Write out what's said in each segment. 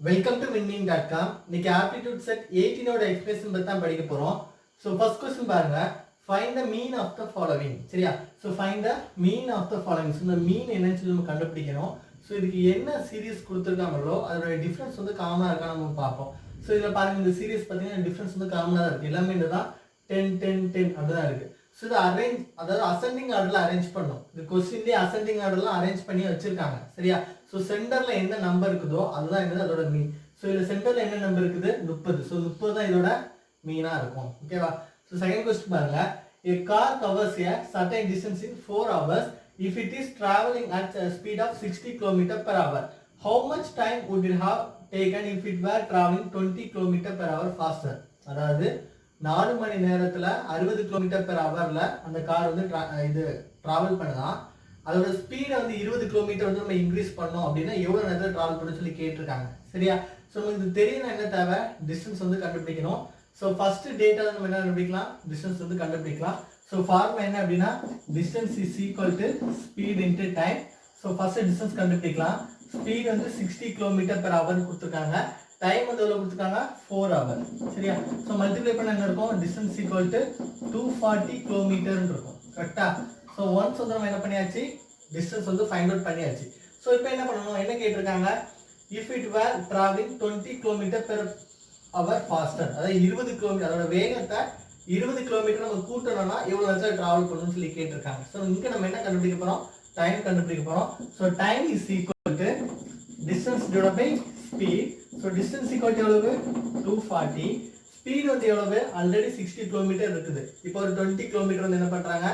Welcome to winning.com. இன்னைக்கு aptitude set 18 ஓட expression பத்தி தான் படிக்க போறோம். சோ ஃபர்ஸ்ட் क्वेश्चन பாருங்க. Find the mean of the following. சரியா? So find the mean of the following. So இந்த மீன் என்னன்னு சொல்லி நம்ம கண்டுபிடிக்கணும். சோ இதுக்கு என்ன சீரிஸ் கொடுத்திருக்காங்களோ அதோட டிஃபரன்ஸ் வந்து காமனா இருக்கா நம்ம பார்ப்போம். சோ இதுல பாருங்க இந்த சீரிஸ் பாத்தீங்கன்னா டிஃபரன்ஸ் வந்து காமனா தான் இருக்கு. எல்லாமே இதுதான் 10 10 10 அப்படிதான் இருக்கு. சோ இது அரேஞ்ச் அதாவது அசெண்டிங் ஆர்டர்ல அரேஞ்ச் பண்ணனும். இந்த क्वेश्चनலயே அசெண்டிங் ஆர்டர்ல அரேஞ்ச் பண்ணி வச்சிருக்காங்க. சரியா? சோ சென்டர்ல என்ன நம்பர் இருக்குதோ அதுதான் என்னது அதோட மீன். சோ இதுல சென்டர்ல என்ன நம்பர் இருக்குது 30. சோ 30 தான் இதோட மீனா இருக்கும். ஓகேவா? சோ செகண்ட் क्वेश्चन பாருங்க. A car covers a certain distance in 4 hours if it is traveling at a speed of 60 km/h. How much time would it have taken if it were traveling 20 km/h faster? அதாவது 4 மணி நேரத்துல 60 km/hல அந்த car வந்து இது travel பண்ணலாம். அதோட ஸ்பீட வந்து 20 kilometre வந்து நம்ம இன்க்ரீஸ் பண்ணோம் அப்படின்னா எவ்வளவு நேரத்துல டிராவல் பண்ண சொல்லி கேட்டிருக்காங்க. சரியா? சோ நமக்கு இது தெரியணும் என்ன தேவை டிஸ்டன்ஸ் வந்து கண்டுபிடிக்கணும். சோ ஃபர்ஸ்ட் டேட்டா நம்ம என்ன கண்டுபிடிக்கலாம் டிஸ்டன்ஸ் வந்து கண்டுபிடிக்கலாம். சோ ஃபார்முலா என்ன அப்படினா distance is equal to speed into time. So first distance கண்டுபிடிக்கலாம். ஸ்பீட் வந்து 60 km/h கொடுத்திருக்காங்க. டைம் வந்து எவ்வளவு கொடுத்திருக்காங்க 4 hours. சரியா? சோ மல்டிப்ளை பண்ணா என்ன இருக்கும் distance equal to 240 km ன்னு இருக்கும். கரெக்ட்டா? சோ ஒன்ஸ் வந்து நம்ம என்ன பண்ணியாச்சு டிஸ்டன்ஸ் வந்து ஃபைண்ட் அவுட் பண்ணியாச்சு. சோ இப்போ என்ன பண்ணனும் என்ன கேட்டிருக்காங்க if it were traveling 20 km/h faster அதாவது 20 km அதோட வேகத்தை 20 km நம்ம கூட்டணும்னா எவ்வளவு நேரத்துல டிராவல் பண்ணனும்னு சொல்லி கேட்டிருக்காங்க. சோ இங்க நம்ம என்ன கண்டுபிடிக்க போறோம் டைம் கண்டுபிடிக்க போறோம். So time is equal to distance divided by speed. So distance equal to எவ்வளவு 240. ஸ்பீட் வந்து எவ்வளவு ஆல்ரெடி 60 km இருக்குது. இப்போ ஒரு 20 km வந்து என்ன பண்றாங்க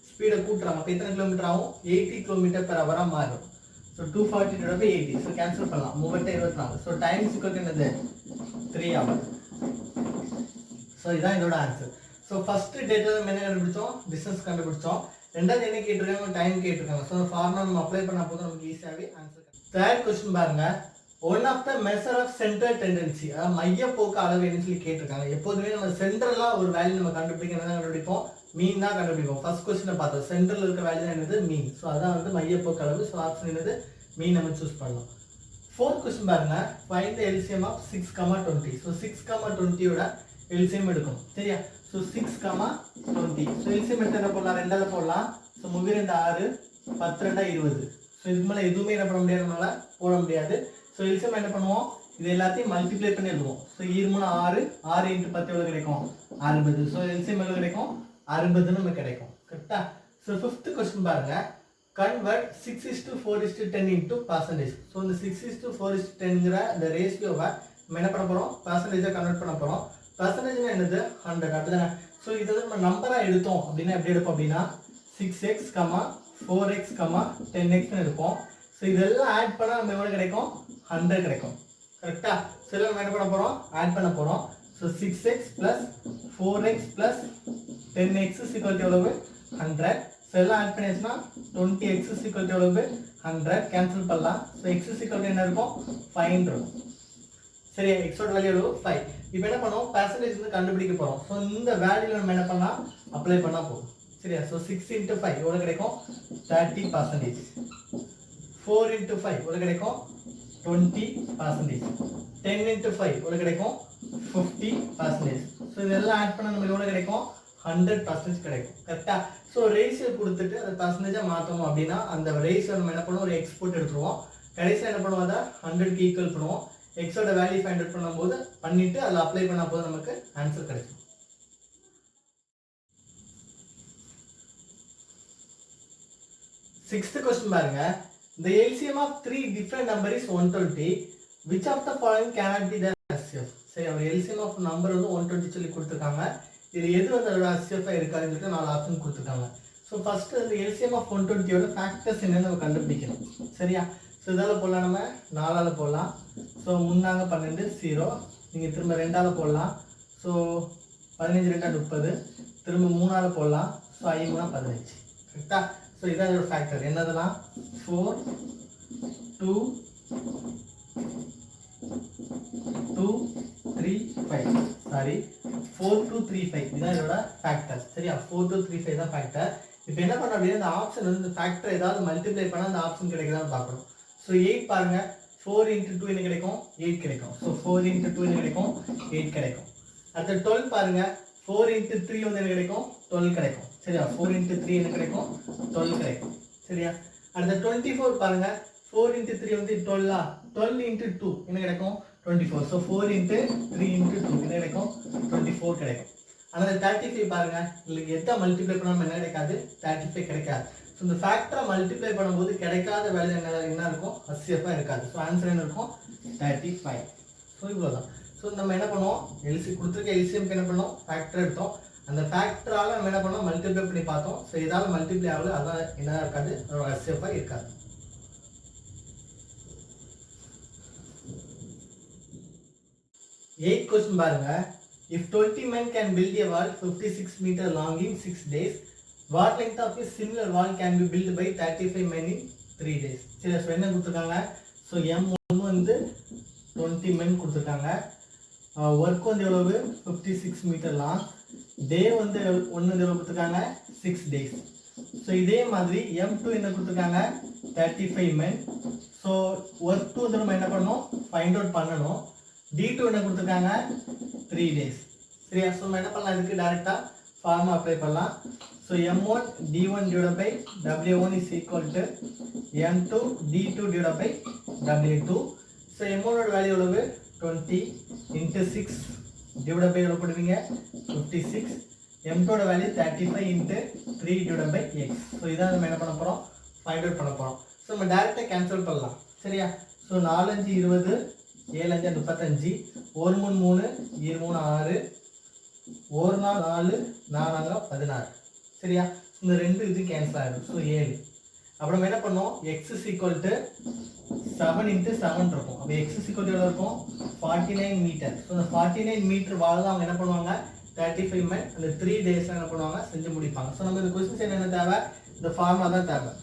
ஸ்பீட கூட்டறாங்க. அப்ப எத்தனை கிலோமீட்டர் ஆகும் 80 km/h மாறும். So 240 divided by 80. So cancel பண்ணலாம். 3/24. So time is equal to என்னது 3 hours. So இதான் இதோட ஆன்சர். So first டேட்டா நம்ம என்ன கண்டுபிடிச்சோம் டிஸ்டன்ஸ் கண்டுபிடிச்சோம். ரெண்டாவது என்ன கேட்டிருக்காங்க டைம் கேட்டிருக்காங்க. So ஃபார்முலா நம்ம அப்ளை பண்ணா போதும் நமக்கு ஈஸியாவே ஆன்சர் கிடைக்கும். தேர்ட் क्वेश्चन பாருங்க. One of the measure of central tendency அதாவது மையப்போக்கு அளவு என்ன சொல்லி கேட்டிருக்காங்க. எப்போதுமே நம்ம சென்ட்ரலா ஒரு வேல்யூ நம்ம கண்டுபிடிக்கணும் கண்டுபிடிப்போம் மீன் தான் கண்டுபிடிப்போம். ஃபர்ஸ்ட் क्वेश्चन பார்த்தோம் சென்ட்ரல் இருக்க வேல்யூ தான் என்னது மீன். சோ அதான் வந்து மையப்போக்கு அளவு. சோ ஆப்ஷன் என்னது மீன் நம்ம சூஸ் பண்ணலாம். ஃபோர்த் क्वेश्चन பாருங்க find the LCM of 6, 20. So 6, 20 யோட LCM எடுக்கணும். சரியா? சோ 6, 20. சோ LCM எடுத்து என்ன போடலாம் ரெண்டால போடலாம். சோ 3 2 6 10 2 20. சோ இதுக்கு மேல எதுவுமே என்ன பண்ண முடியாது நம்மளால போட முடியாது. சோ LCM என்ன பண்ணுவோம் இது எல்லாத்தையும் மல்டிப்ளை பண்ணி எழுதுவோம். சோ 7 3 6 6 * 10 எவ்வளவு கிடைக்கும் 60. சோ LCM எவ்வளவு கிடைக்கும் 60 நமக்கு கிடைக்கும். கரெக்ட்டா? சோ 5th क्वेश्चन பாருங்க convert 6:4:10 into percentage. சோ இந்த 6:4:10ங்கற இந்த ரேஷியோவை நம்ம என்ன பண்ணப் போறோம் பெர்சன்டேஜா கன்வர்ட் பண்ணப் போறோம். பெர்சன்டேஜ்னா என்னது 100 அப்படிதானே? சோ இத நம்ம நம்பரா எடுத்தோம் அப்படினா எப்படி எடுப்போம் அப்படினா 6x, 4x, 10x ன்னு எடுப்போம். சோ இதெல்லாம் ஆட் பண்ணா நமக்கு எவ்வளவு கிடைக்கும் 100 கிடைக்கும். கரெக்ட்டா? சோ இதெல்லாம் நம்ம என்ன பண்ணப் போறோம் ஆட் பண்ணப் போறோம். சோ 6x + 4x + 10x = எவ்வளவு 100. சோ எல்லாம் ஆட் பண்ணியாச்சுனா 20x = எவ்வளவு 100 கேன்சல் பண்ணலாம். சோ x = என்ன இருக்கும் 5 இருக்கும். சரியா? x ஓட வேல்யூ எவ்வளவு 5. இப்போ என்ன பண்ணுவோம் பெர்சன்டேஜ் வந்து கண்டுபிடிக்க போறோம். சோ இந்த வேல்யூல நம்ம என்ன பண்ணலாம் அப்ளை பண்ணா போதும். சரியா? சோ 6 * 5 எவ்வளவு கிடைக்கும் 30%. 4 * 5 எவ்வளவு கிடைக்கும் 20%. 10 * 5 எவ்வளவு கிடைக்கும் 50%. சோ இதெல்லாம் ஆட் பண்ணா நமக்கு எவ்வளவு கிடைக்கும் 100% கிடைக்கும். கரெக்ட்டா? சோ ரேஷியோ கொடுத்துட்டு அத பெர்சன்டேஜா மாத்தணும் அப்படினா அந்த ரேஷியோ நம்ம என்ன பண்ணுவோம் ஒரு எக்ஸ்போர்ட் எடுத்துருவோம். கடைசில என்ன பண்ணுவோம் அத 100 க்கு ஈக்குவல் பண்ணுவோம். x ஓட வேல்யூ ஃபைண்ட் அவுட் பண்ணும்போது பண்ணிட்டு அத அப்ளை பண்ணா போதும் நமக்கு ஆன்சர் கிடைக்கும். Sixth question பாருங்க. The LCM of three different number is 120. Which of the following cannot be the HCF? சரி அவங்க LCM of number வந்து 120 சொல்லி கொடுத்திருக்காங்க. இது எது வந்து அதோட HCF ஆ இருக்காதுன்னு சொல்லிட்டு நாலு ஆப்ஷன் கொடுத்திருக்காங்க. சோ ஃபர்ஸ்ட் அந்த LCM of 120 யோட ஃபேக்டர்ஸ் என்னன்னு நம்ம கண்டுபிடிக்கணும். சரியா? சோ இதால போடலாம் நம்ம 4ஆல போடலாம். சோ 3 12 0. நீங்க திரும்ப 2ஆல போடலாம். சோ 15 2 30. திரும்ப 3ஆல போடலாம். சோ 5 3 15. கரெக்ட்டா? சோ இதான் இதோட ஃபேக்டர் என்னதுலாம் 4 2 2 3 5 சாரி 4 2 3 5 இதான் இதோட ஃபேக்டர். சரியா? 4 2 3 5 தான் ஃபேக்டர். இப்போ என்ன பண்ணனும் அப்படினா இந்த ஆப்ஷன் வந்து இந்த ஃபேக்டர் ஏதாவது மல்டிப்ளை பண்ணா அந்த ஆப்ஷன் கிடைக்குதான்னு பார்க்கணும். சோ 8 பாருங்க 4 into 2 என்ன கிடைக்கும் 8 கிடைக்கும். ஸோ 4 into 2 என்ன கிடைக்கும் 8 கிடைக்கும். அடுத்து 12 பாருங்க, 4 into 3 வந்து என்ன கிடைக்கும் 12 கிடைக்கும். சரியா, 4 into 3 என்ன கிடைக்கும் 12 கிடைக்கும். சரியா, அடுத்து 24 பாருங்க, 4 into 3 வந்து 12 12 into 2 என்ன கிடைக்கும் 24. ஸோ 4 into 3 into 2 என்ன கிடைக்கும் 24 கிடைக்கும். ஆனால் 35 பாருங்க, உங்களுக்கு எதை மல்டிப்ளை பண்ணாமல் என்ன கிடைக்காது 35 கிடைக்காது. ஸோ இந்த ஃபேக்டரை மல்டிப்ளை பண்ணும்போது கிடைக்காத வேல்யூ என்ன இருக்கும் HCF இருக்காது. ஸோ ஆன்சர் என்ன இருக்கும் 35. ஸோ இவ்வளோதான். ஸோ நம்ம என்ன பண்ணுவோம், எல்சி கொடுத்துருக்க எல்சிஎம்க்கு என்ன பண்ணோம் ஃபேக்டர் எடுத்தோம். அந்த ஃபேக்டரால் நம்ம என்ன பண்ணோம் மல்டிப்ளை பண்ணி பார்த்தோம். ஸோ இதால் மல்டிப்ளை ஆகல, அதான் என்ன இருக்காது HCF இருக்காது. Eighth question பாருங்க, if 20 men can build a wall 56 meter long in 6 days, what length of a similar wall can be built by 35 men in 3 days? சரி, ஸோ என்ன கொடுத்துருக்காங்க, ஸோ M1 வந்து 20 men கொடுத்துருக்காங்க. ஒர்க் வந்து எவ்வளவு 56 metre long. டே வந்து ஒன்று எவ்வளோ கொடுத்துருக்காங்க 6 days. ஸோ இதே மாதிரி M2 என்ன கொடுத்துருக்காங்க 35 men. ஸோ ஒர்க் 2 வந்து நம்ம என்ன பண்ணணும் ஃபைண்ட் அவுட் பண்ணணும். D2 என்ன கொடுத்துருக்காங்க 3 days. சரியா, ஸோ நம்ம என்ன பண்ணலாம், இதுக்கு டேரெக்டாக ஃபார்முலா அப்ளை பண்ணலாம். So M1 D1 divided by W1 is equal to M2 D2 divided by W2. So M1 ஓட வேல்யூ எவ்வளவு 20 into 6 divided by எவ்வளோ போடுவீங்க 56. M2 ஓட value 35 into 3 divided by X. So இதான் நம்ம என்ன பண்ண போகிறோம் ஃபைண்ட் அவுட் பண்ண போகிறோம். ஸோ நம்ம டேரெக்டாக கேன்சல் பண்ணலாம். சரியா, ஸோ 4 5 20 7 5 35 1 3 3 2 3 6 1 4 4 4 16. சரியா, இந்த ரெண்டு இது கேன்சல் ஆகிடும். ஸோ 7. அப்புறம் என்ன பண்ணோம் x is equal to 7 into 7 இருக்கும். அப்போ x is equal to எவ்வளோ இருக்கும் 49 மீட்டர். ஸோ இந்த 49 மீட்டர் வால் தான் அவங்க என்ன பண்ணுவாங்க 35 men அந்த 3 days என்ன பண்ணுவாங்க செஞ்சு முடிப்பாங்க. ஸோ நம்ம இந்த கொஸ்டின்ஸ் என்ன தேவை, இந்த ஃபார்முலா தான் தேவை.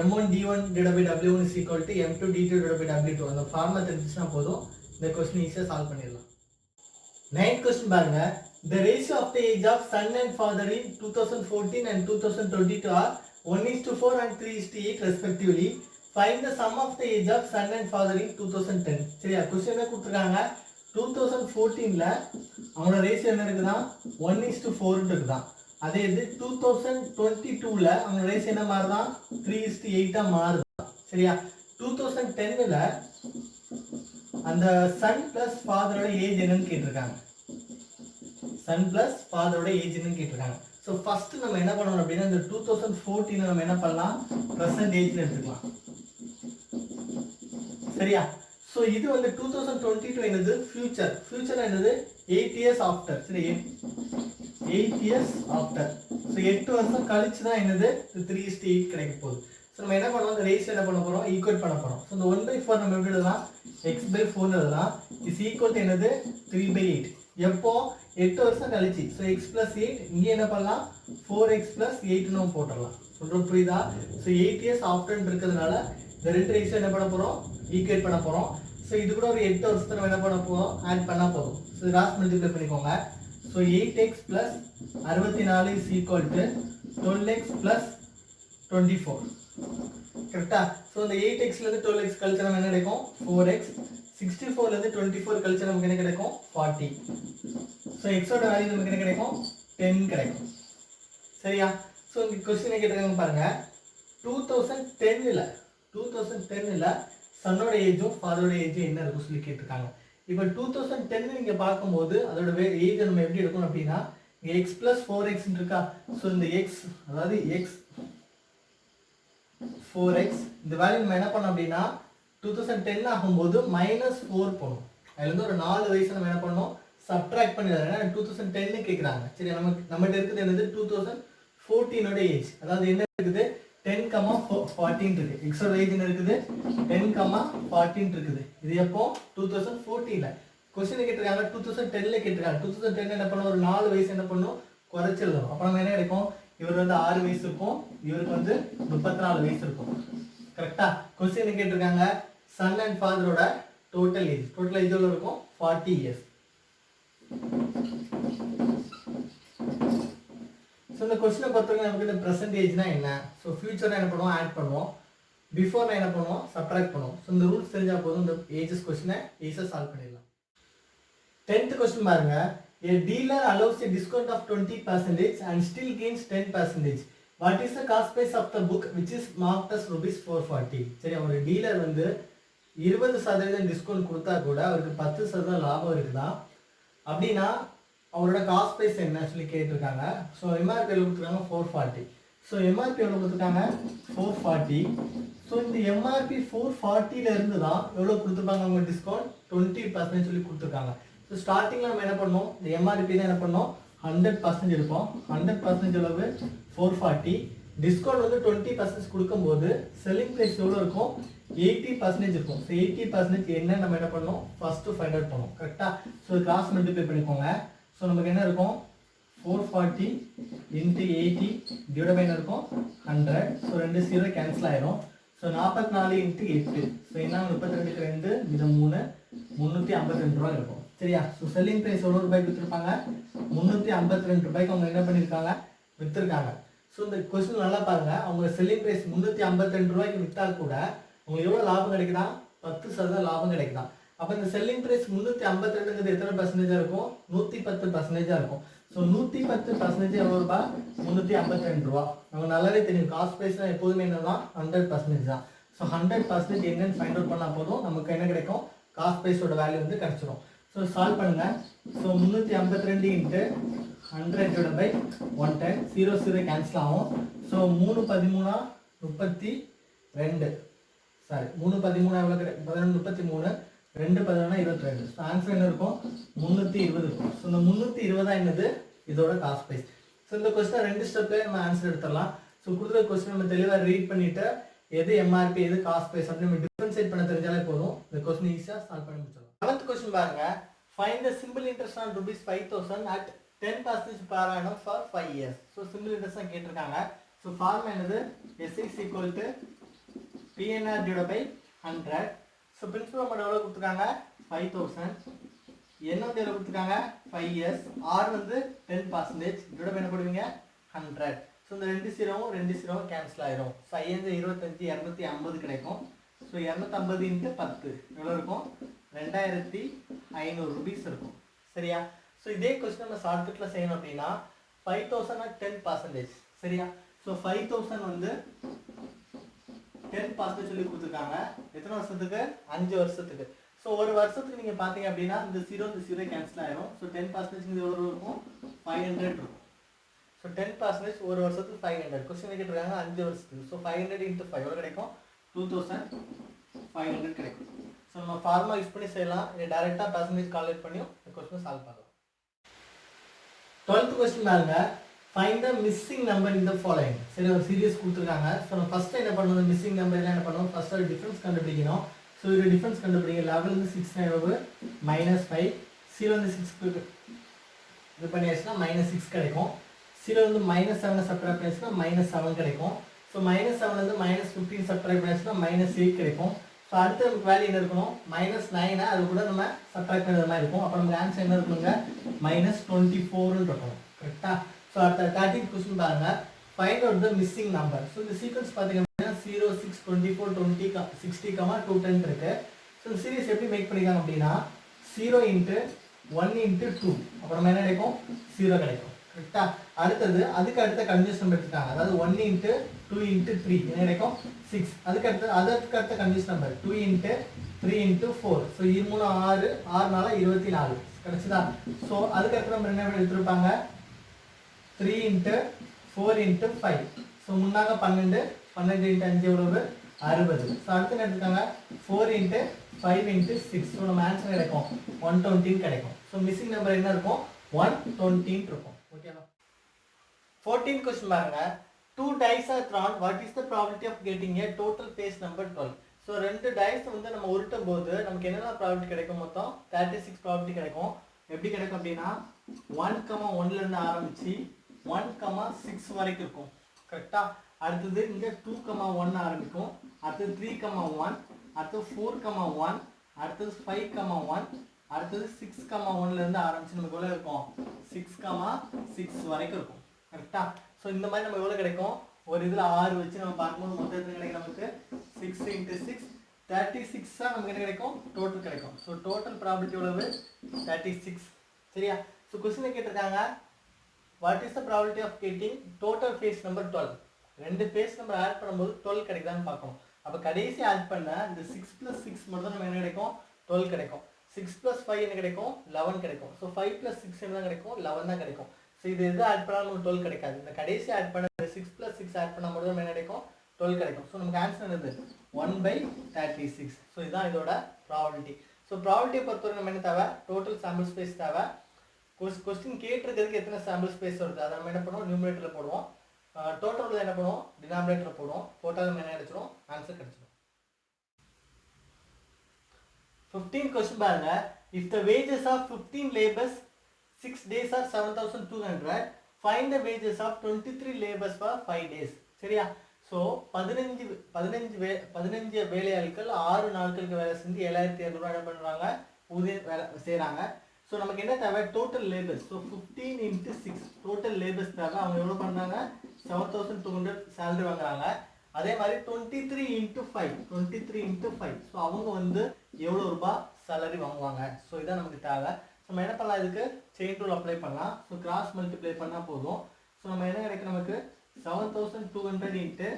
M1 D1 divided by W1 is equal to M2 D2 divided by W2. அந்த ஃபார்முலா தெரிஞ்சுச்சுன்னா போதும், இந்த கொஸ்டின் ஈஸியாக சால்வ் பண்ணிடலாம். 9th கொஸ்டின் பாருங்க, the ratio of the age of son and father in 2014 and 2022 are 1:4 and 3:8 respectively. Find the sum of the age of son and father in 2010. சரியா, question என்ன கொடுத்துருக்காங்க 2014ல அவங்களோட ratio என்ன இருக்குன்னா 1:4 இருக்குதான். அதே இது 2022ல அவங்க ரேஷியோ என்ன மாறுதான் 3:8 மாறுதான். சரியா, 2010ல அந்த சன் பிளஸ் ஃபாதரோட ஏஜ் என்னன்னு கேட்டிருக்காங்க. சன் பிளஸ் ஃபாதரோட ஏஜ் என்னன்னு கேட்டிருக்காங்க. ஸோ ஃபர்ஸ்ட் நம்ம என்ன பண்ணணும் அப்படின்னா இந்த 2014 நம்ம என்ன பண்ணலாம் ப்ரெசன்ட் ஏஜ்ல எடுத்துக்கலாம். சரியா, ஸோ இது வந்து 2022 என்னது ஃபியூச்சர். ஃபியூச்சர் என்னது 8 years ஆஃப்டர். சரி, 8 years ஆஃப்டர். ஸோ 8 வருஷம் கழிச்சு தான் என்னது 3:8 கிடைக்க போகுது. ஸோ நம்ம என்ன பண்ணுவோம் இந்த ரேஷியோ என்ன பண்ண போகிறோம் ஈக்குவேட் பண்ண போகிறோம். ஸோ இந்த 1/4 நம்ம எப்படி எழுதலாம் x/4 எழுதலாம். இஸ் ஈக்குவல் டு என்னது 3/8. எப்போ 8 வருஷம் கழிச்சு. ஸோ x + 8 இங்கே என்ன பண்ணலாம் 4x + 8 நம்ம போட்டுடலாம். சொல்கிறோம் புரியுதா. ஸோ 8 years ஆஃப்டர் இருக்கிறதுனால இந்த ரெண்டு ரேஷியோ என்ன பண்ண போகிறோம் ஈக்குவேட் பண்ண போகிறோம். ஸோ இது கூட ஒரு 8 வருஷத்தை நம்ம என்ன பண்ண போகிறோம் ஆட் பண்ணால் போதும். ஸோ கிராஸ் மல்டிப்ளை பண்ணிக்கோங்க. So 8x + 64 is equal to 12x + 24. கரெக்டா. ஸோ இந்த 8xலேருந்து 12x கழிச்சு நம்ம என்ன கிடைக்கும் 4x. 64லேருந்து 24 கழிச்சு நமக்கு என்ன கிடைக்கும் 40. ஸோ எக்ஸோட வேல்யூ நமக்கு என்ன கிடைக்கும் 10 கிடைக்கும். சரியா, ஸோ இங்கே கொஸ்டின் கேட்டிருக்காங்க பாருங்க 2010ல் சன்னோட ஏஜும் ஃபாதரோட ஏஜும் என்ன இருக்கும் சொல்லி கேட்டிருக்காங்க. இப்போ 2010 நீங்க பார்க்கும்போது அதோட ஏஜ் நம்ம எப்படி எடுக்கணும் அப்படின்னா x + 4x இருக்கா. ஸோ இந்த x அதாவது x 4x இந்த வேல்யூ நம்ம என்ன பண்ணோம் அப்படின்னா 2010 ஆகும்போது -4 போடணும். அதுலேருந்து ஒரு 4 வயசு நம்ம என்ன பண்ணணும் சப்ட்ராக்ட் பண்ணிடுறாங்க. 2010 கேட்குறாங்க. சரி, நம்மகிட்ட இருக்குது என்னது 2014ஓட ஏஜ். அதாவது என்ன இருக்குது 10,14 இருக்கு. எக்ஸோட ஏஜ் என்ன இருக்குது 10,14 இருக்குது. இது எப்போ 2014ல கொஸ்டின் கேட்டிருக்காங்க. 2010ல கேட்டிருக்காங்க. 2010 என்ன பண்ணும் ஒரு 4 வயசு என்ன பண்ணும் குறைச்சிடணும். அப்போ நம்ம என்ன கிடைக்கும் இவர் வந்து 6 வயசு இருக்கும், இவருக்கு வந்து 34 வயசு இருக்கும். கரெக்டா. கொஸ்டின் கேட்டிருக்காங்க சன் அண்ட் ஃபாதரோட டோட்டல் ஏஜ் எவ்வளோ இருக்கும் 40 years. ஸோ இந்த கொஸ்டினை பொறுத்தவரைக்கும் நமக்கு இந்த ப்ரெசன்ட் ஏஜ்னா என்ன, ஸோ ஃபியூச்சர்னா என்ன பண்ணுவோம் ஆட் பண்ணுவோம். பிஃபோர் நான் என்ன பண்ணுவோம், சப்ட்ராக்ட் பண்ணுவோம். ஸோ இந்த ரூல்ஸ் தெரிஞ்சால் போதும், இந்த ஏஜஸ் கொஸ்டினை ஈஸியாக சால்வ் பண்ணிடலாம். 10th question பாருங்க. A dealer allows a discount of 20% and still gains 10%. What is the cost price of the book which is marked as rupees 440? சரி, ஒரு டீலர் வந்து 20% டிஸ்கவுண்ட் கொடுத்தா கூட அவருக்கு 10% லாபம் இருக்குதா அப்படின்னா அவரோட காஸ்ட் ப்ரைஸ் என்ன சொல்லி கேட்டிருக்காங்க. ஸோ எம்ஆர்பி எவ்வளோ கொடுத்துருக்காங்க, 440. ஸோ எம்ஆர்பி எவ்வளோ கொடுத்துருக்காங்க, 440. ஸோ இந்த எம்ஆர்பி 440ல இருந்து தான் எவ்வளோ கொடுத்துருப்பாங்க அவங்க டிஸ்கவுண்ட், 20% சொல்லி கொடுத்துருக்காங்க. ஸோ ஸ்டார்டிங்கில் நம்ம என்ன பண்ணோம், இந்த எம்ஆர்பி தான் என்ன பண்ணோம், 100% எடுப்போம். 100% அளவு 440. டிஸ்கவுண்ட் வந்து 20% கொடுக்கும்போது செல்லிங் ப்ரைஸ் எவ்வளோ இருக்கும், 80% இருக்கும். ஸோ 80% என்ன நம்ம என்ன பண்ணோம், ஃபஸ்ட்டு ஃபைண்ட் அவுட் பண்ணோம். கரெக்டாக? ஸோ கிராஸ் மல்டிப்ளை பண்ணிக்கோங்க. ஸோ நமக்கு என்ன இருக்கும், 440 into 80 டிவைட் பை என்ன இருக்கும், 100. ஸோ 2 0 கேன்சல் ஆயிரும். So 44 into 8. ஸோ என்ன 32க்கு 2 இது 3 352 ரூபா இருக்கும். சரியா? ஸோ செல்லிங் ப்ரைஸ் எவ்வளோ ரூபாய்க்கு விற்றுருப்பாங்க, 352 ரூபாய்க்கு அவங்க என்ன பண்ணியிருக்காங்க, விற்றுருக்காங்க. ஸோ இந்த கொஸ்டின் நல்லா பாருங்க. அவங்க செல்லிங் ப்ரைஸ் 352 ரூபாய்க்கு விற்றா கூட உங்களுக்கு எவ்வளோ லாபம் கிடைக்குதா, 10% லாபம் கிடைக்குதா. அப்போ இந்த செல்லிங் ப்ரைஸ் 352ங்கிறது எத்தனை பர்சன்டேஜாக இருக்கும், 110% இருக்கும். ஸோ 110% எவ்வளோ ரூபா, 352 ரூபா. நமக்கு நல்லாவே தெரியும் காஸ்ட் ப்ரைஸ்லாம் எப்போதுமே என்னதான் 100% தான். ஸோ 100% என்னன்னு ஃபைண்ட் அவுட் பண்ணால் போதும், நமக்கு என்ன கிடைக்கும், காஸ்ட் ப்ரைஸோட வேல்யூ வந்து கிடச்சிரும். ஸோ சால்வ் பண்ணுங்க. So 352 into 100 divided by 110, 0 0 cancel ஆகும். ஸோ 3 13 32, சாரி 3 13 எவ்வளோ கிடைக்கும், 11 33, 2 11 22. ஸோ ஆன்சர் என்ன இருக்கும், 320 இருக்கும். ஸோ இந்த 320 என்னது, இதோட காஸ்ட் ப்ரைஸ். ஸோ இந்த கொஸ்டின் 2 ஸ்டெப்லேயே நம்ம ஆன்சர் எடுத்துடலாம். ஸோ கொடுக்குற கொஸ்டின் நம்ம தெளிவாக ரீட் பண்ணிவிட்டு எது எம்ஆர்பி எது காஸ்ட் ப்ரைஸ் அப்படின்னு நம்ம டிஃபரன்ஷியேட் பண்ண தெரிஞ்சாலே போதும், இந்த கொஸ்டின் ஈஸியாக சால்வ் பண்ணி முடிச்சிடலாம். 11th கொஸ்டின் பாருங்க. Find the simple interest on rupees 5,000 at 10% per annum for 5 years. So simple interest தான் கேட்டிருக்காங்க. ஸோ ஃபார்ம் என்னது, S is equal to PNR divided by 100. So principal amount எவ்வளோ கொடுத்துருக்காங்க, 5,000. என்ன வந்து எவ்வளோ கொடுத்துருக்காங்க, 5 years. R வந்து 10% டிவைட் பண்ண போடுவீங்க 100. ஸோ இந்த 2 0 கேன்சல் ஆயிரும். ஸோ 5 25 250 கிடைக்கும். ஸோ 250 into 10 எவ்வளோ இருக்கும், 2500 rupees இருக்கும். சரியா? ஸோ இதே கொஸ்டின் நம்ம ஷார்ட்கட்டில் செய்யணும் அப்படின்னா 5,000 at 10%. சரியா? ஸோ 5,000 வந்து 10% சொல்லி கொடுத்துருக்காங்க. எத்தனை வருஷத்துக்கு, 5 வருஷத்துக்கு. ஸோ ஒரு வருஷத்துக்கு நீங்கள் பார்த்தீங்க அப்படின்னா இந்த 0 கேன்சல் ஆயிரும். ஸோ 10% எவ்வளோ இருக்கும், 500 இருக்கும். ஸோ 10% ஒரு வருஷத்துக்கு 500. கொஸ்டின் கேட்டிருக்காங்க 5 வருஷத்துக்கு. ஸோ 500 into 5 எவ்வளோ கிடைக்கும், 2500 கிடைக்கும். ஸோ நம்ம ஃபார்முலா யூஸ் பண்ணி செய்யலாம், இல்லை டேரெக்டாக பர்சன்டேஜ் கால்குலேட் பண்ணியும் இந்த கொஸ்டின் சால்வ் பண்ணலாம். 12th கொஸ்டின் பாருங்க. Find the missing number in the following. சரி, ஒரு சீரியஸ் கொடுத்துருக்காங்க. ஸோ நம்ம ஃபஸ்ட்டு என்ன பண்ணணும், மிஸ்ஸிங் நம்பர்லாம் என்ன பண்ணணும், ஃபஸ்ட்டு ஒரு டிஃப்ரென்ஸ் கண்டுபிடிக்கணும். ஸோ இது டிஃப்ரென்ஸ் கண்டுபிடிங்க. 11 6 எவ்வளவு, -5. 0 6 இது பண்ணியாச்சுன்னா -6 கிடைக்கும். 0 -7 சப்ட்ராக்ட் பண்ணியாச்சுன்னா -7 கிடைக்கும். ஸோ -7 -15 சப்ட்ராக்ட் பண்ணியாச்சுன்னா -8 கிடைக்கும். ஸோ அடுத்து நமக்கு வேல்யூ என்ன இருக்கணும், -9 அது கூட நம்ம சப்ட்ராக்ட் பண்ணுற மாதிரி இருக்கும். அப்போ நமக்கு ஆன்சர் என்ன இருக்குங்க, -24 இருக்கும். கரெக்டாக? ஸோ அடுத்த 13th கொஸ்டின் பாருங்க. Find out the missing number. So இந்த சீக்வன்ஸ் பார்த்தீங்க அப்படின்னா 0 6 24 20 60, 210 இருக்கு. ஸோ இந்த சீரிஸ் எப்படி மேக் பண்ணிக்கலாம் அப்படின்னா 0 into 1 into 2, அப்போ நம்ம என்ன கிடைக்கும், 0 கிடைக்கும். கரெக்டா? அடுத்தது அதுக்கு அடுத்த கன்ஜூஸ் நம்பர் எடுத்துட்டாங்க. அதாவது 1 into 2 into 3 என்ன கிடைக்கும், 6. அதுக்கு அடுத்த கன்ஜூஸ் நம்பர் 2 into 3 into 4. ஸோ 3 6, 6 24 கிடைச்சதா? ஸோ அதுக்கு அடுத்த நம்பர் என்ன எடுத்துருப்பாங்க, 3 into 4 into 5. ஸோ முன்னாங்க 12 into 5 எவ்வளவு, 60. ஸோ அடுத்து என்ன எடுத்துக்காங்க, 4 into 5 into 6. ஸோ நம்ம ஆன்சர் கிடைக்கும் 120 கிடைக்கும். ஸோ மிஸ்ஸிங் நம்பர் என்ன இருக்கும், 120 இருக்கும். ஓகேவா? 14th கொஸ்டின் பாருங்க. 2 dice are thrown. What is the probability of getting a total face number 12? So 2 dice வந்து நம்ம உருட்டும் போது நமக்கு என்னென்ன ப்ராபபிலிட்டி கிடைக்கும், மொத்தம் 36 ப்ராபபிலிட்டி கிடைக்கும். எப்படி கிடைக்கும் அப்படின்னா 1,1லேருந்து ஆரம்பிச்சு 1,6 வரைக்கும் இருக்கும். கரெக்டா? அடுத்தது இங்கே 2,1 ஆரம்பிக்கும். அடுத்தது 3,1, அடுத்தது 4,1, அடுத்தது 5,1, அடுத்தது 6,1லேருந்து ஆரம்பிச்சு நமக்கு எவ்வளோ இருக்கும், 6,6 வரைக்கும் இருக்கும். கரெக்டா? ஸோ இந்த மாதிரி நம்ம எவ்வளோ கிடைக்கும், ஒரு இதில் 6 வச்சு நம்ம பார்க்கும்போது மொத்தம் எத்தனை கிடைக்கும், நமக்கு 6 into 6 36 நமக்கு என்ன கிடைக்கும் டோட்டல் கிடைக்கும். ஸோ டோட்டல் ப்ராபபிலிட்டி எவ்வளவு 36. சரியா? ஸோ கொஸ்டின் கேட்டிருக்காங்க what is the probability of getting total face number 12. ரெண்டு ஃபேஸ் நம்பர் ஆட் பண்ணும்போது 12 கிடைக்குதான்னு பார்க்கணும். அப்போ கடைசி ஆட் பண்ண இந்த 6 + 6 மட்டும் நம்ம என்ன கிடைக்கும் 12 கிடைக்கும். 6 + 5 என்ன கிடைக்கும் 11 கிடைக்கும். ஸோ 5 + 6 என்ன கிடைக்கும் 11 தான் கிடைக்கும். ஸோ இது எது ஆட் பண்ணாலும் நமக்கு 12 கிடைக்காது. இந்த கடைசி ஆட் பண்ண 6 + 6 ஆட் பண்ணால் மட்டும் நம்ம என்ன கிடைக்கும் 12 கிடைக்கும். ஸோ நமக்கு ஆன்சர் என்னது 1/36. ஸோ இதுதான் இதோட ப்ராபபிலிட்டி. ஸோ ப்ராபபிலிட்டியை பொறுத்தவரை நம்ம என்ன தேவை டோட்டல் சாம்பிள் ஸ்பேஸ் தேவை. கொஸ்டின் கேட்டிருக்கிறதுக்கு எத்தனை சாம்பிள் ஸ்பேஸ் வருது அதை நம்ம என்ன பண்ணுவோம் நியூமரேட்டரில் போடுவோம். டோட்டல் என்ன பண்ணுவோம் டினாமினேட்டரில் போடுவோம். போட்டால் நம்ம என்ன கிடைச்சிடும் ஆன்சர் கிடைச்சிடும். 15 கொஸ்டின் பாருங்க. If the wages of 15 laborers 6 days are 7,200, find the wages of 23 laborers for 5 days. சரியா? ஸோ 15 வேலையாட்கள் 6 நாட்களுக்கு வேலை செஞ்சு 7,200 என்ன பண்ணுறாங்க ஊதியம் வேலை செய்கிறாங்க. ஸோ நமக்கு என்ன தேவை total labours. So 15 into 6 total labours தேவை. அவங்க எவ்வளோ பண்ணுறாங்க 7,200 சேலரி வாங்குறாங்க. அதே மாதிரி 23 into 5 ஸோ அவங்க வந்து எவ்வளோ ரூபாய் சேலரி வாங்குவாங்க. ஸோ இதான் நமக்கு தேவை. நம்ம என்ன பண்ணலாம் இதுக்கு செயின் ரூல் அப்ளை பண்ணலாம். ஸோ கிராஸ் மல்டிப்ளை பண்ணால் போதும். ஸோ நம்ம என்ன கிடைக்கும் நமக்கு 7,200 into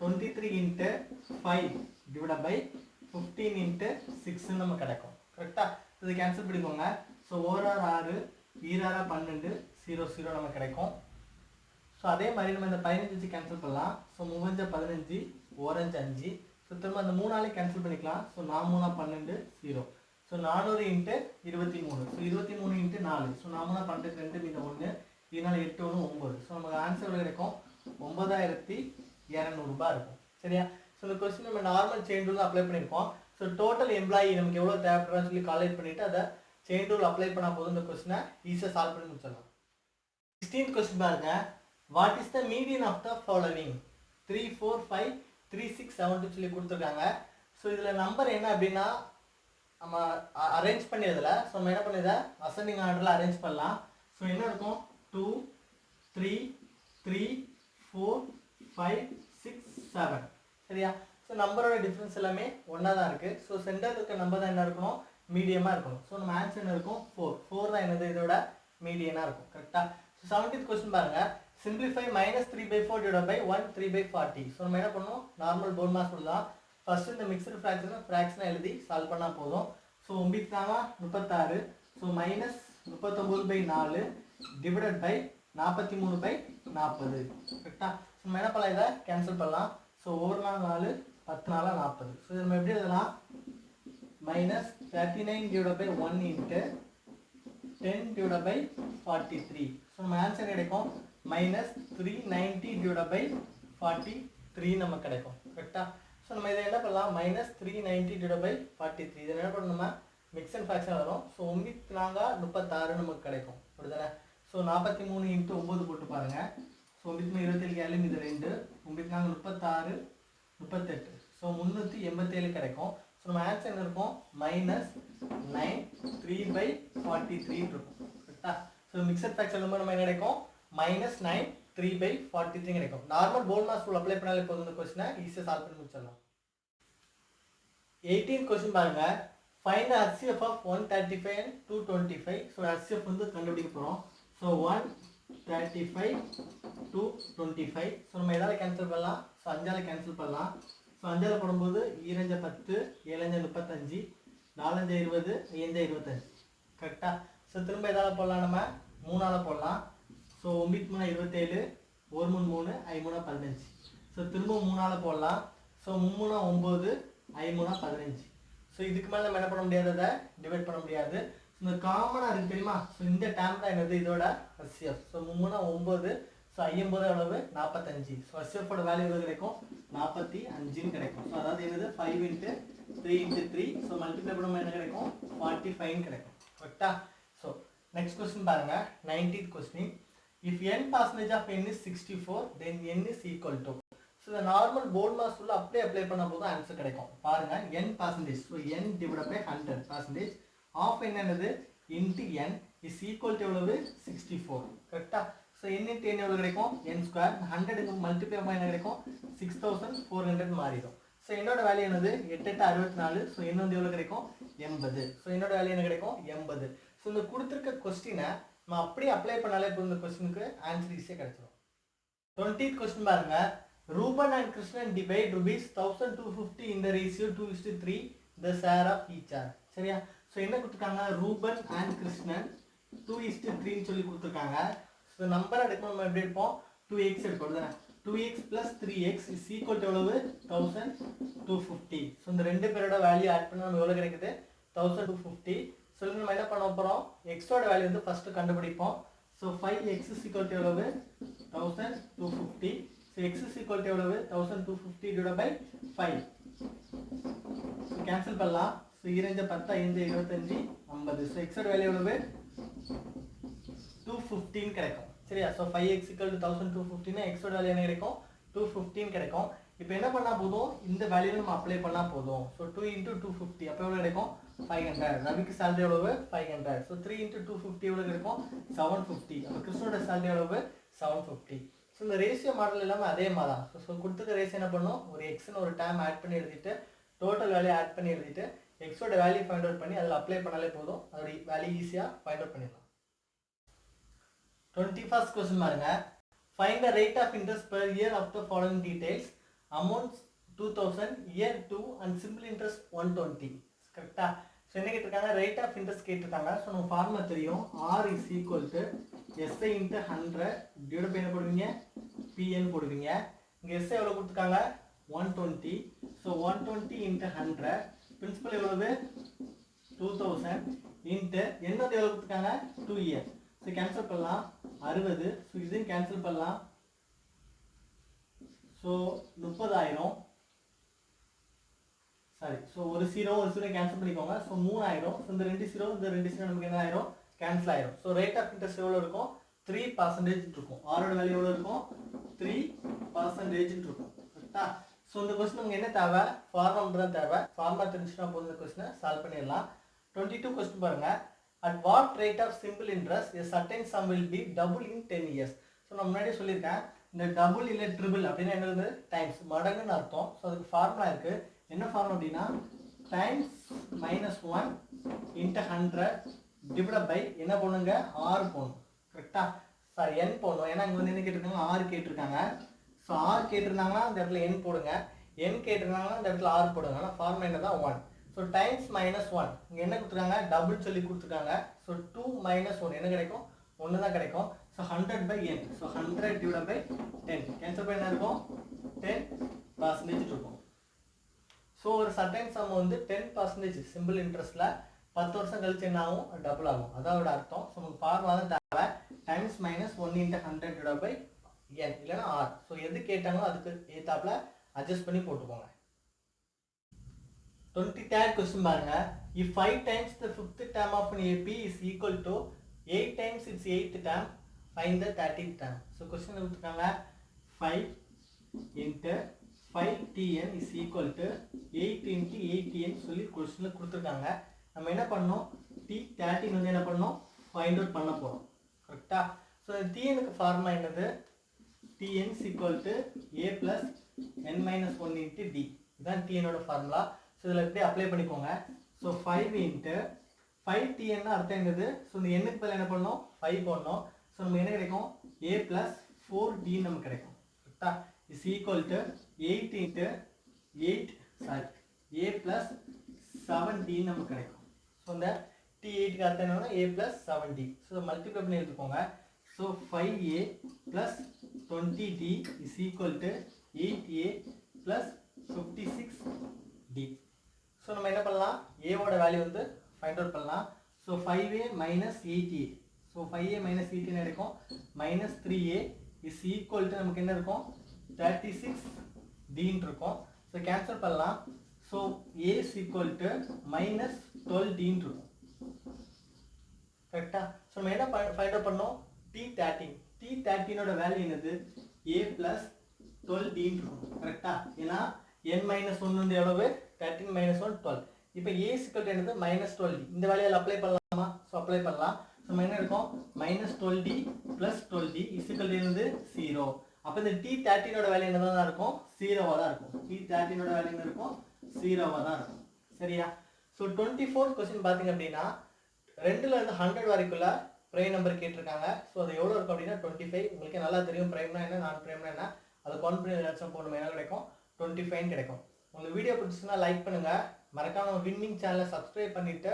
23 into 5 divided by 15 into 6 நம்ம கிடைக்கும். கரெக்டா? இது கேன்சல் பண்ணிக்கோங்க. ஸோ 1 6 12 0 0 நமக்கு கிடைக்கும். ஸோ அதே மாதிரி நம்ம இந்த 15 வச்சு கேன்சல் பண்ணலாம். ஸோ 3 15 1 5. ஸோ திரும்ப அந்த 3 கேன்சல் பண்ணிக்கலாம். So 4 12 0. So 400 into 23. So 23 into 4. So 4 12 2 மீது 1 இதனால 8 1 9. ஸோ நமக்கு ஆன்சர் கிடைக்கும் 9,200 ரூபாய் இருக்கும். சரியா? ஸோ இந்த கொஸ்டின் நம்ம நார்மல் செயின் ரூல் அப்ளை பண்ணியிருக்கோம். ஸோ டோட்டல் எம்ப்ளாயி நமக்கு எவ்வளோ தேவைப்படுறான்னு சொல்லி கால்குலேட் பண்ணிவிட்டு அதை செயின் ரூல் அப்ளை பண்ணால் போதும் இந்த கொஸ்டினை ஈஸியாக சால்வ் பண்ணி முடிச்சிடலாம். 16th கொஸ்டின் பாருங்க. What is the median of the following 3 4 5 3 6 7 சொல்லி கொடுத்துருக்காங்க. ஸோ இதில் நம்பர் என்ன அப்படின்னா நம்ம அரேஞ்ச் பண்ணியதில் ஸோ நம்ம என்ன பண்ணியதை அசெண்டிங் ஆர்டரில் அரேஞ்ச் பண்ணலாம். ஸோ என்ன இருக்கும் 2 3 3 4 5 6 7. சரியா? ஸோ நம்பரோட டிஃப்ரென்ஸ் எல்லாமே ஒன்றா தான் இருக்குது. ஸோ சென்டரில் இருக்க நம்பர் தான் என்ன இருக்கணும் மீடியமாக இருக்கணும். ஸோ நம்ம ஆன்சர் என்ன இருக்கும் 4 தான் என்னது இதோட மீடியனாக இருக்கும். கரெக்டாக? ஸோ 17th கொஸ்டின் பாருங்கள். Simplify -3/4 divided by 1 3/40. ஸோ நம்ம என்ன பண்ணணும் நார்மல் போர்ட் மாஸ் தான். ஃபர்ஸ்ட் இந்த மிக்சடு ஃப்ராக்ஷனை எழுதி சால்வ் பண்ணால் போதும். ஸோ 36. So -39/4 divided by 43/40. கரெக்டா? ஸோ நம்ம என்ன பண்ணலாம் இதை கேன்சல் பண்ணலாம். ஸோ 1 4 10 4 40. ஸோ இது நம்ம எப்படி எழுதலாம் -39 divided by 1 into 10 divided by 43. So நம்ம ஆன்சர் கிடைக்கும் -390 divided by 43 நமக்கு கிடைக்கும். கரெக்டா? ஸோ நம்ம இதை என்ன பண்ணலாம் -390 divided by 43 இதை என்ன பண்ணணுமா மிக்ஸ் அண்ட் ஃப்ராக்ஷன் வரும். ஸோ 36 நமக்கு கிடைக்கும். அப்படிதானே? ஸோ 43 into 9 போட்டு பாருங்க. ஸோ 27 இது 2 36 38. ஸோ 387 கிடைக்கும். ஸோ நம்ம ஆன்சர் என்ன இருக்கும் -9 3/43 இருக்கும். கரெக்டா? ஸோ மிக்சட் ஃப்ராக்ஷன் நம்ம என்ன கிடைக்கும் -9 3/43 கிடைக்கும். Normal BODMAS rule apply பண்ணாலே போதும் இந்த கொஸ்டினை ஈஸியாக சால்வ் பண்ணி முடிச்சிடலாம். 18th கொஸ்டின் பாருங்க. Find the HCF of 135 and 225. So HCF வந்து கண்டுபிடிக்க போகிறோம். ஸோ 135 225. ஸோ நம்ம எதாவது கேன்சல் பண்ணலாம். ஸோ 5 கேன்சல் பண்ணலாம். ஸோ 5 போடும்போது 2 10 7 35 4 20 5 25. கரெக்டாக? ஸோ திரும்ப எதாவது போடலாம் நம்ம 3 போடலாம். ஸோ 9 3 27 1 3 5 15. ஸோ திரும்ப 3 போடலாம். ஸோ 3 9 5 15. ஸோ இதுக்கு மேலே நம்ம என்ன பண்ண முடியாது அதை டிவைட் பண்ண முடியாது. இந்த காமனாக இருக்குது தெரியுமா? ஸோ இந்த டேம் தான் என்னது இதோட HCF. ஸோ 3 9. ஸோ 50 எவ்வளவு 45. ஸோ HCFோட வேல்யூ எவ்வளோ கிடைக்கும் 45 கிடைக்கும். ஸோ அதாவது என்னது 5 into 3 into 3. ஸோ மல்டிப்ளை பண்ணும்போது என்ன கிடைக்கும் 45 கிடைக்கும். கரெக்டா? ஸோ நெக்ஸ்ட் கொஸ்டின் பாருங்க. 19th question. If n percentage of n is 64, then n is equal to. So the normal board mass rule அப்படியே அப்ளை பண்ண போது ஆன்சர் கிடைக்கும். பாருங்க n percentage. So n divided by 100% of n என்னது into n is equal to எவ்வளவு 64. கரெக்ட்டா? So n into n எவ்வளவு கிடைக்கும் n square. 100 க்கு மல்டிப்ளை பண்ணா என்ன கிடைக்கும் 6400 மாறிடும். ஸோ என்னோட வேல்யூ என்னது 8 8 64. ஸோ என்ன வந்து எவ்வளோ கிடைக்கும் 80. ஸோ என்னோட வேல்யூ என்ன கிடைக்கும் 80. ஸோ இந்த கொடுத்துருக்க கொஸ்டினை நம்ம அப்படியே அப்ளை பண்ணாலே இப்போ இந்த கொஸ்டினுக்கு ஆன்சர் ஈஸியாக கிடைச்சிடும். 20th கொஸ்டின் பாருங்க. Ruben and Krishnan divide rupees 1250 in the ratio 2:3 the share of each are. சரியா? ஸோ என்ன கொடுத்துருக்காங்க ரூபன் அண்ட் கிருஷ்ணன் 2:3 சொல்லி கொடுத்துருக்காங்க. ஸோ நம்பர் எடுக்கணும் நம்ம எப்படி எடுப்போம் 2x எடுப்போம். 2x plus 3x is equal to எவ்வளவு 1250. ஸோ இந்த ரெண்டு பேரோட வேல்யூ ஆட் பண்ணால் நம்ம எவ்வளோ கிடைக்குது 1250. ஸோ நம்ம என்ன பண்ண போகிறோம் எக்ஸோட வேல்யூ வந்து ஃபஸ்ட்டு கண்டுபிடிப்போம். So 5x is equal to எவ்வளவு 1250. So x is equal to எவ்வளவு 1250 divided by 5. ஸோ கேன்சல் பண்ணலாம். ஸோ 2 10 5 25 50. ஸோ எக்ஸோட வேல்யூ எவ்வளவு 215 கிடைக்கும். சரியா? ஸோ 5x equal to 1250 எக்ஸோட வேல்யூ என்ன கிடைக்கும் 215 கிடைக்கும். இப்போ என்ன பண்ணால் போதும் இந்த வேல்யூ நம்ம அப்ளை பண்ணால் போதும். ஸோ 2 into 250 அப்போ எவ்வளோ கிடைக்கும் 500. ரவிக்கு சேலரி எவ்வளவு 500. ஸோ 3 into 250 எவ்வளோ கிடைக்கும் 750. அப்போ கிருஷ்ணோட சேலரி எவ்வளவு 750. ஸோ இந்த ரேஷியோ மாடல் எல்லாமே அதே மாதிரி தான். ஸோ கொடுத்துருக்க ரேஷியோ என்ன பண்ணணும் ஒரு எக்ஸ்னு ஒரு டேம் ஆட் பண்ணி எழுதிட்டு டோட்டல் வேல்யூ ஆட் பண்ணி எழுதிட்டு எக்ஸோட வேல்யூ ஃபைண்ட் அவுட் பண்ணி அதில் அப்ளை பண்ணாலே போதும். அதோட வேல்யூ ஈஸியாக ஃபைண்ட் அவுட் பண்ணிடலாம். 21st question பாருங்க. Find the rate of interest per year of the following details. Amounts 2000, year 2 and simple interest 120. கரெக்டா? ஸோ என்ன கேட்டிருக்காங்க ரேட் ஆஃப் இன்ட்ரெஸ்ட் கேட்டிருக்காங்க. ஸோ நம்ம ஃபார்முலா தெரியும் R is equal to SI into 100 divide by என்ன போடுவீங்க PN போடுவீங்க. இங்கே SI எவ்வளோ கொடுத்துருக்காங்க 120. ஸோ 120 into 100 பிரின்சிபல் எவ்வளவு 2000 into என்னது எவ்வளோ கொடுத்துருக்காங்க 2 year. ஸோ கேன்சல் பண்ணலாம் 60. ஸோ இதையும் கேன்சல் பண்ணலாம். So 30,000 sorry. ஸோ ஒரு ஜீரோ கேன்சல் பண்ணிக்கோங்க. ஸோ 3000. ஸோ இந்த ரெண்டு ஜீரோ நமக்கு என்ன ஆயிரும் கேன்சல் ஆயிரும். ஸோ ரேட் ஆஃப் இன்ட்ரெஸ்ட் எவ்வளோ இருக்கும் 3% இருக்கும். ஆரோட வேல்யூ எவ்வளோ இருக்கும் 3% இருக்கும். கரெக்டா? ஸோ இந்த கொஸ்டின் நமக்கு என்ன தேவை ஃபார்முலா தான் தேவை. ஃபார்முலா தெரிஞ்சுன்னா போதும் இந்த கொஸ்டினை சால்வ் பண்ணிடலாம். 22 கொஸ்டின் பாருங்க. At what rate of simple interest a certain sum will be double in 10 years? So நான் முன்னாடியே சொல்லியிருக்கேன் இந்த டபுள் இல்லை ட்ரிபிள் அப்படின்னா என்னது டைம்ஸ் மடங்குன்னு அர்த்தம். ஸோ அதுக்கு ஃபார்முலா இருக்குது. என்ன ஃபார்முலா அப்படின்னா டைம்ஸ் -1 into 100 டிவைட் பை என்ன போடணுங்க R போடணும். கரெக்டாக? சாரி n போடணும். ஏன்னா இங்கே வந்து என்ன கேட்டிருக்காங்க R கேட்டிருக்காங்க. ஸோ R கேட்டிருந்தாங்கன்னா அந்த இடத்துல n போடுங்க. n கேட்டிருந்தாங்கன்னா அந்த இடத்துல R போடுங்க. ஆனால் ஃபார்முலா என்ன தான் 1. ஸோ டைம்ஸ் -1 இங்கே என்ன கொடுத்துருக்காங்க டபுள் சொல்லி கொடுத்துருக்காங்க. ஸோ 2 - 1 என்ன கிடைக்கும் 1 தான் கிடைக்கும். So 100 by n. So 100 divide by 10 cancel பண்ண என்ன இருக்கும் 10% இருக்கும். ஸோ ஒரு சர்டைன் சம் வந்து 10% சிம்பிள் இன்ட்ரெஸ்ட்டில் 10 வருஷம் கழிச்சு என்ன ஆகும் டபுள் ஆகும். அதோட அர்த்தம். ஸோ உங்களுக்கு ஃபார்முலா தான் தேவை times -1 into 100 divide by n இல்லைன்னா R. ஸோ எது கேட்டாங்களோ அதுக்கு ஏத்தாப்புல அட்ஜஸ்ட் பண்ணி போட்டுக்கோங்க. 23rd question பாருங்க. If 5 times the 5th term of an AP is equal to 8 times its 8th term, find the 13th term. So question கொடுத்துருக்காங்க 5 into 5tn is equal to 8 into 8tn சொல்லி கொஸ்டினில் கொடுத்துருக்காங்க. நம்ம என்ன பண்ணோம் t13 வந்து என்ன பண்ணோம் ஃபைண்ட் அவுட் பண்ண போகிறோம். கரெக்டாக? ஸோ tnக்கு ஃபார்முலா என்னது tn is equal to a plus n minus 1 into d. இதுதான் tnோட ஃபார்முலா. ஸோ இதில் எப்படி அப்ளை பண்ணிக்கோங்க. ஸோ 5 into 5tn அர்த்தம் என்னது. ஸோ இந்த எண்ணுக்கு பதில் என்ன பண்ணணும் 5 போடணும். ஸோ நமக்கு என்ன கிடைக்கும் a plus 4d நமக்கு கிடைக்கும். கரெக்டா? Is equal to 8 into 8 sorry a plus 7d நமக்கு கிடைக்கும். ஸோ இந்த t8க்கு அர்த்தம் என்னன்னா a plus 7d. So multiply பண்ணி எடுத்துக்கோங்க. So 5a plus 20d is equal to 8a plus 56d. So நம்ம என்ன பண்ணலாம் ஏவோட வேல்யூ வந்து ஃபைண்ட் அவுட் பண்ணலாம். So 5a minus 8a. So 5a minus 8a என்ன இருக்கும் -3a is equal to நமக்கு என்ன இருக்கும் 36d இருக்கும். ஸோ கேன்சல் பண்ணலாம். So a is equal to -12d இருக்கும். கரெக்டாக? ஸோ நம்ம என்ன ஃபைண்ட் அவுட் பண்ணோம் t13 ஓட வேல்யூ என்னது a plus 12d இருக்கும். கரெக்டா? ஏன்னா n-1 வந்து எவ்வளவு 13 - 1 12. இப்போ a is equal to என்னது -12d. இந்த வேல்யூல அப்ளை பண்ணலாமா? ஸோ அப்ளை பண்ணலாம். ஸோ நம்ம என்ன இருக்கும் -12d plus 12d is equal to என்னது 0. அப்போ இந்த T13ஓட வேல்யூ என்ன தான் இருக்கும்? 0வா தான் இருக்கும். T13ஓட வேல்யூ என்ன இருக்கும்? 0வா தான் இருக்கும். சரியா? ஸோ 24th கொஸ்டின் பார்த்தீங்க அப்படின்னா 2ல இருந்து 100 வரைக்குள்ள பிரைம் நம்பர் கேட்டிருக்காங்க. ஸோ அது எவ்வளோ இருக்கும் அப்படின்னா 25. உங்களுக்கு நல்லா தெரியும் பிரைம்னா என்ன, நான் பிரைம்னா என்ன. அதுக்கு 1 பிரைம் ஏதாச்சும் போடணும், என்ன கிடைக்கும்? 25 கிடைக்கும். உங்களுக்கு வீடியோ பிடிச்சிச்சுன்னா லைக் பண்ணுங்க. மறக்காம வின்னிங் சேனலை சப்ஸ்கிரைப் பண்ணிட்டு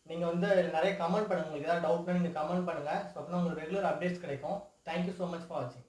நீங்கள் வந்து நிறைய கமெண்ட் பண்ணுங்க. உங்களுக்கு ஏதாவது டவுட்னா நீங்கள் கமெண்ட் பண்ணுங்க. ஸோ அப்படின்னா உங்களுக்கு ரெகுலர் அப்டேட்ஸ் கிடைக்கும். தேங்க்யூ ஸோ மச் ஃபார் வாட்சிங்.